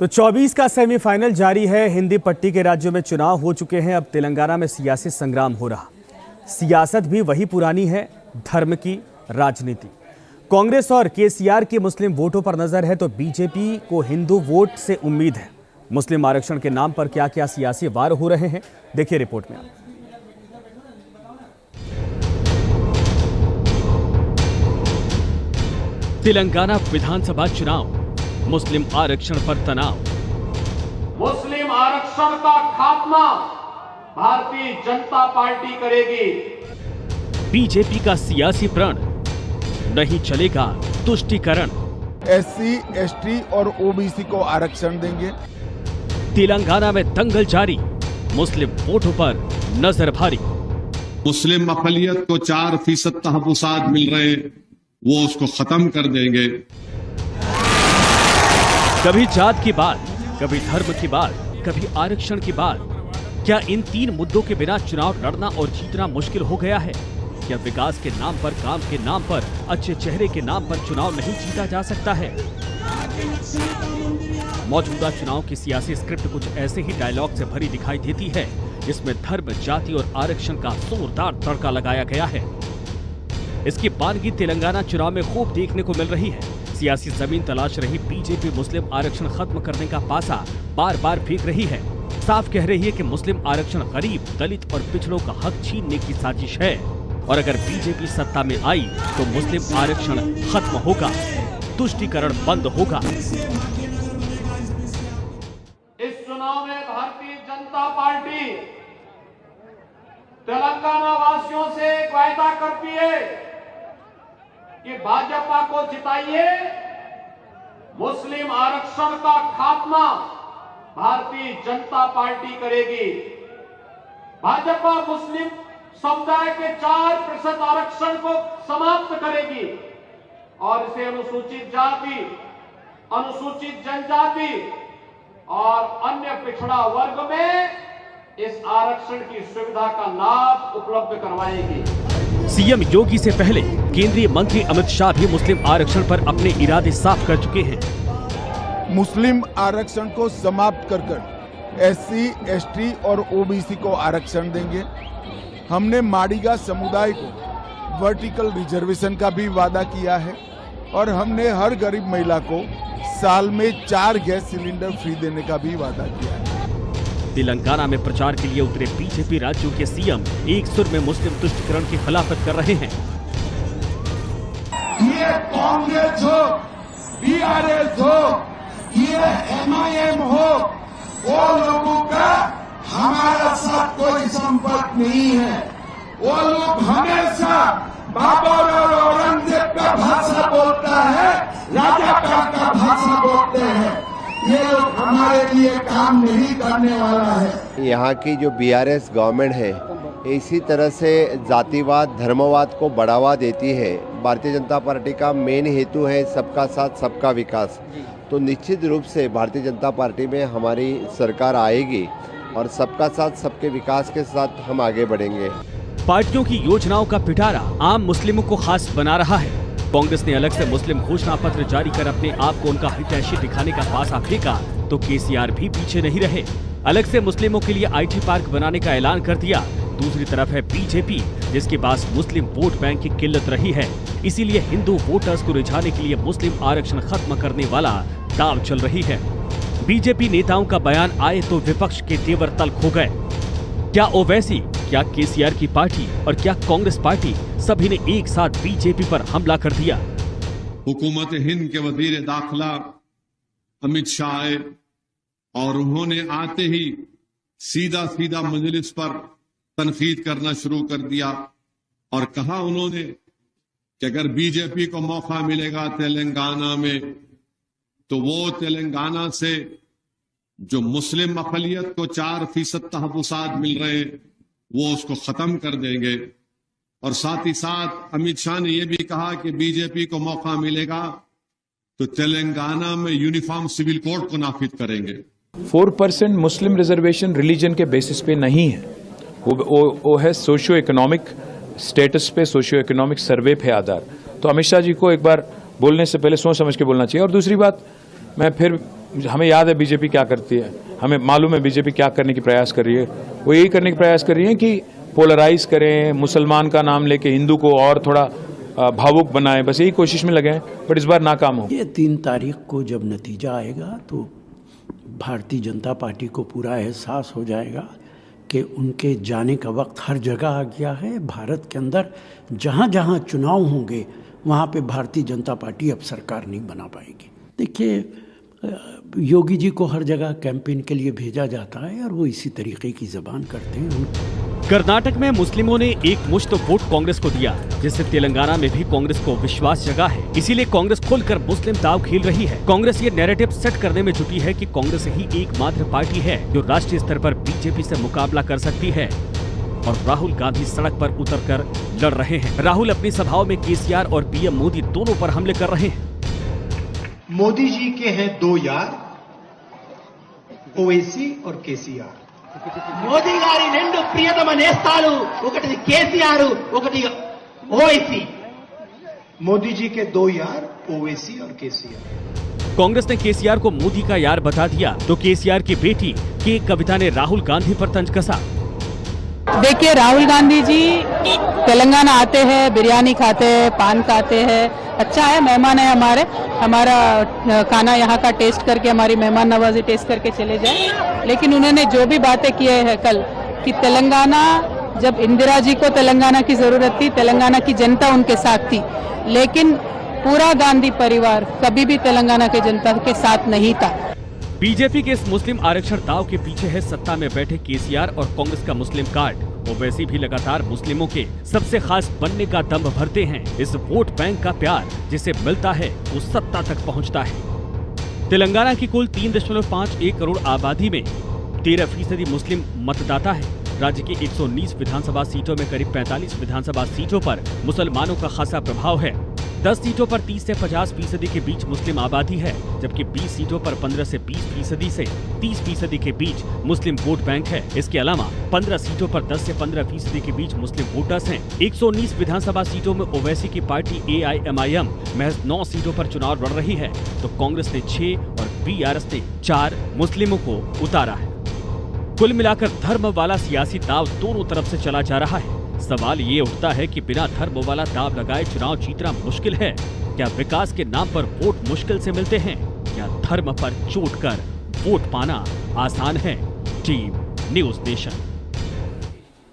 तो 24 का सेमीफाइनल जारी है। हिंदी पट्टी के राज्यों में चुनाव हो चुके हैं। अब तेलंगाना में सियासी संग्राम हो रहा। सियासत भी वही पुरानी है, धर्म की राजनीति। कांग्रेस और केसीआर की मुस्लिम वोटों पर नजर है तो बीजेपी को हिंदू वोट से उम्मीद है। मुस्लिम आरक्षण के नाम पर क्या क्या सियासी वार हो रहे हैं, देखिए रिपोर्ट में। तेलंगाना विधानसभा चुनाव, मुस्लिम आरक्षण पर तनाव। मुस्लिम आरक्षण का खात्मा भारतीय जनता पार्टी करेगी। बीजेपी का सियासी प्रण, नहीं चलेगा तुष्टीकरण। एससी, एसटी और ओबीसी को आरक्षण देंगे। तेलंगाना में दंगल जारी, मुस्लिम वोटों पर नजर भारी। मुस्लिम अक़लियत को 4% तहफ़्फ़ुज़ात मिल रहे हैं, वो उसको खत्म कर देंगे। कभी जात की बात, कभी धर्म की बात, कभी आरक्षण की बात। क्या इन तीन मुद्दों के बिना चुनाव लड़ना और जीतना मुश्किल हो गया है? क्या विकास के नाम पर, काम के नाम पर, अच्छे चेहरे के नाम पर चुनाव नहीं जीता जा सकता है? मौजूदा चुनाव की सियासी स्क्रिप्ट कुछ ऐसे ही डायलॉग से भरी दिखाई देती है, जिसमें धर्म, जाति और आरक्षण का जोरदार तड़का लगाया गया है। इसकी बानगी तेलंगाना चुनाव में खूब देखने को मिल रही है। सियासी जमीन तलाश रही बीजेपी मुस्लिम आरक्षण खत्म करने का पासा बार बार फेंक रही है। साफ कह रही है कि मुस्लिम आरक्षण गरीब, दलित और पिछड़ों का हक छीनने की साजिश है और अगर बीजेपी सत्ता में आई तो मुस्लिम आरक्षण खत्म होगा, तुष्टीकरण बंद होगा। इस चुनाव में भारतीय जनता पार्टी तेलंगाना वासियों से एक वायदा करती है कि भाजपा को जिताइए, मुस्लिम आरक्षण का खात्मा भारतीय जनता पार्टी करेगी। भाजपा मुस्लिम समुदाय के 4% आरक्षण को समाप्त करेगी और इसे अनुसूचित जाति, अनुसूचित जनजाति और अन्य पिछड़ा वर्ग में इस आरक्षण की सुविधा का लाभ उपलब्ध करवाएगी। सीएम योगी से पहले केंद्रीय मंत्री अमित शाह भी मुस्लिम आरक्षण पर अपने इरादे साफ कर चुके हैं। मुस्लिम आरक्षण को समाप्त कर एससी, एसटी और ओबीसी को आरक्षण देंगे। हमने माड़ीगा समुदाय को वर्टिकल रिजर्वेशन का भी वादा किया है और हमने हर गरीब महिला को साल में 4 गैस सिलेंडर फ्री देने का भी वादा किया है। तेलंगाना में प्रचार के लिए उतरे बीजेपी राज्यों के सीएम एक सुर में मुस्लिम तुष्टीकरण की खिलाफत कर रहे हैं। ये कांग्रेस हो, बीआरएस हो, ये एमआईएम हो, वो लोगों का हमारा साथ कोई संपर्क नहीं है। वो लोग हमेशा बाबर और औरंगजेब का भाषा बोलता है, राजाकार का भाषा बोलते हैं। ये लोग हमारे लिए काम नहीं करने वाला है। यहाँ की जो बीआरएस गवर्नमेंट है इसी तरह से जातिवाद, धर्मवाद को बढ़ावा देती है। भारतीय जनता पार्टी का मेन हेतु है सबका साथ सबका विकास। तो निश्चित रूप से भारतीय जनता पार्टी में हमारी सरकार आएगी और सबका साथ सबके विकास के साथ हम आगे बढ़ेंगे। पार्टियों की योजनाओं का पिटारा आम मुस्लिमों को खास बना रहा है। कांग्रेस ने अलग से मुस्लिम घोषणा पत्र जारी कर अपने आप को उनका हितैषी दिखाने का पासा फेंका तो केसीआर भी पीछे नहीं रहे। अलग से मुस्लिमों के लिए आईटी पार्क बनाने का ऐलान कर दिया। दूसरी तरफ है बीजेपी, जिसके पास मुस्लिम वोट बैंक की किल्लत रही है। इसीलिए हिंदू वोटर्स को रिझाने के लिए मुस्लिम आरक्षण खत्म करने वाला दांव चल रही है। बीजेपी नेताओं का बयान आए तो विपक्ष के तेवर तल्ख हो गए। क्या ओवैसी, क्या केसीआर की पार्टी और क्या कांग्रेस पार्टी, सभी ने एक साथ बीजेपी पर हमला कर दिया। हुकूमत हिंद के वजीर दाखिला अमित शाह आए और उन्होंने आते ही सीधा सीधा मजलिस पर तनकीद करना शुरू कर दिया और कहा उन्होंने कि अगर बीजेपी को मौका मिलेगा तेलंगाना में तो वो तेलंगाना से जो मुस्लिम अक़लियत को 4% तहफ़्फ़ुज़ात मिल रहे हैं, वो उसको खत्म कर देंगे। और साथ ही साथ अमित शाह ने यह भी कहा कि बीजेपी को मौका मिलेगा तो तेलंगाना में यूनिफॉर्म सिविल कोड को नाफिज करेंगे। 4% मुस्लिम रिजर्वेशन रिलीजन के बेसिस पे नहीं है, वो है सोशियो इकोनॉमिक स्टेटस पे, सोशियो इकोनॉमिक सर्वे पे आधार। तो अमित शाह जी को एक बार बोलने से पहले सोच समझ के बोलना चाहिए। और दूसरी बात, मैं फिर हमें याद है बीजेपी क्या करती है, हमें मालूम है बीजेपी क्या करने की प्रयास कर रही है। वो यही करने की प्रयास कर रही है कि पोलराइज करें, मुसलमान का नाम लेके हिंदू को और थोड़ा भावुक बनाए, बस यही कोशिश में लगे हैं, बट इस बार नाकाम हो। ये 3 तारीख को जब नतीजा आएगा तो भारतीय जनता पार्टी को पूरा एहसास हो जाएगा कि उनके जाने का वक्त हर जगह आ गया है। भारत के अंदर जहाँ जहाँ चुनाव होंगे वहाँ पे भारतीय जनता पार्टी अब सरकार नहीं बना पाएगी। देखिए, योगी जी को हर जगह कैंपेन के लिए भेजा जाता है और वो इसी तरीके की ज़बान करते हैं। कर्नाटक में मुस्लिमों ने एक मुश्त वोट कांग्रेस को दिया, जिससे तेलंगाना में भी कांग्रेस को विश्वास जगा है। इसीलिए कांग्रेस खुलकर मुस्लिम दाव खेल रही है। कांग्रेस ये नैरेटिव सेट करने में जुटी है कि कांग्रेस ही एकमात्र पार्टी है जो राष्ट्रीय स्तर पर बीजेपी से मुकाबला कर सकती है। और राहुल गांधी सड़क पर उतरकर लड़ रहे हैं। राहुल अपनी सभाओं में केसीआर और पीएम मोदी दोनों पर हमले कर रहे हैं। मोदी जी के हैं 2 यार, ओवैसी और केसीआर। మోదీ గారి 2 ప్రియతమ నేస్తాలు, ఒకటి కేసీఆర్, ఒకటి ఓవైసీ। मोदी जी के 2 यार, ओवैसी और केसीआर। कांग्रेस ने केसीआर को मोदी का यार बता दिया तो केसीआर की बेटी के कविता ने राहुल गांधी पर तंज कसा। देखिए, राहुल गांधी जी तेलंगाना आते हैं, बिरयानी खाते हैं, पान खाते हैं, अच्छा है, मेहमान है हमारा खाना यहाँ का टेस्ट करके हमारी मेहमान नवाजी टेस्ट करके चले जाए। लेकिन उन्होंने जो भी बातें किए हैं कल कि तेलंगाना, जब इंदिरा जी को तेलंगाना की जरूरत थी, तेलंगाना की जनता उनके साथ थी, लेकिन पूरा गांधी परिवार कभी भी तेलंगाना के जनता के साथ नहीं था। बीजेपी के इस मुस्लिम आरक्षण दाव के पीछे है सत्ता में बैठे केसीआर और कांग्रेस का मुस्लिम कार्ड। ओवैसी भी लगातार मुस्लिमों के सबसे खास बनने का दम भरते हैं। इस वोट बैंक का प्यार जिसे मिलता है वो सत्ता तक पहुंचता है। तेलंगाना की कुल 3.51 करोड़ आबादी में 13% मुस्लिम मतदाता है। राज्य की 119 विधानसभा सीटों में करीब 45 विधानसभा सीटों पर मुसलमानों का खासा प्रभाव है। 10 सीटों पर 30 से 50% के बीच मुस्लिम आबादी है, जबकि 20 सीटों पर 15 से 20% से 30% के बीच मुस्लिम वोट बैंक है। इसके अलावा 15 सीटों पर 10 से 15% के बीच मुस्लिम वोटर्स हैं। 119 विधानसभा सीटों में ओवैसी की पार्टी AIMIM महज 9 सीटों पर चुनाव लड़ रही है, तो कांग्रेस ने 6 और BRS ने 4 मुस्लिमों को उतारा है। कुल मिलाकर धर्म वाला सियासी दाव दोनों तरफ से चला जा रहा है। सवाल ये उठता है कि बिना धर्म वाला दाव लगाए चुनाव जीतना मुश्किल है। क्या विकास के नाम पर वोट मुश्किल से मिलते हैं? क्या धर्म पर चोट कर वोट पाना आसान है? Team news nation.